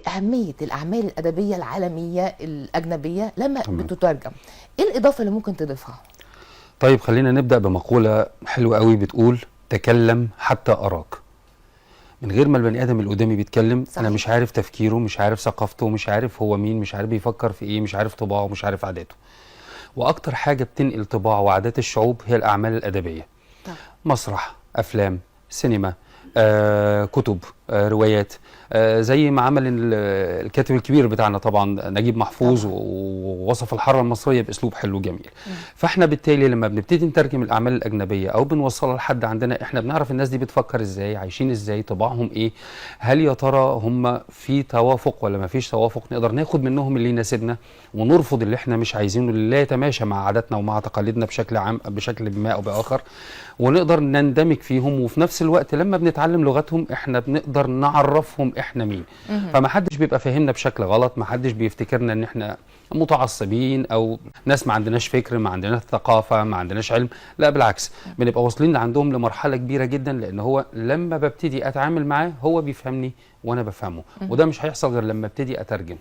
اهميه الاعمال الادبيه العالميه الاجنبيه لما تمام. بتترجم، ايه الاضافه اللي ممكن تضيفها؟ طيب خلينا نبدأ بمقولة حلوة قوي بتقول: تكلم حتى أراك. من غير ما البني آدم اللي قدامي بيتكلم أنا مش صحيح. عارف تفكيره، مش عارف ثقافته، مش عارف هو مين، مش عارف بيفكر في إيه، مش عارف طباعه، مش عارف عاداته. وأكتر حاجة بتنقل طباع وعادات الشعوب هي الأعمال الأدبية. طبعا. مسرح، أفلام، سينما، كتب، روايات. زي ما عمل الكاتب الكبير بتاعنا طبعا نجيب محفوظ، طبعا. ووصف الحاره المصريه باسلوب حلو جميل. مم. فاحنا بالتالي لما بنبتدي نترجم الاعمال الاجنبيه او بنوصلها لحد عندنا، احنا بنعرف الناس دي بتفكر ازاي، عايشين ازاي، طباعهم ايه، هل يا ترى هم في توافق ولا ما فيش توافق. نقدر ناخد منهم اللي يناسبنا ونرفض اللي احنا مش عايزينه، اللي لا يتماشى مع عاداتنا ومع تقاليدنا بشكل عام بشكل ما او باخر، ونقدر نندمج فيهم. وفي نفس الوقت لما بنتعلم لغتهم احنا بنقدر نعرفهم احنا مين. فما حدش بيبقى فاهمنا بشكل غلط، ما حدش بيفتكرنا ان احنا متعصبين او ناس ما عندناش فكر، ما عندناش ثقافة، ما عندناش علم. لا بالعكس، بنبقى واصلين عندهم لمرحلة كبيرة جدا، لان هو لما ببتدي اتعامل معاه هو بيفهمني وانا بفهمه. وده مش هيحصل غير لما ابتدي اترجم.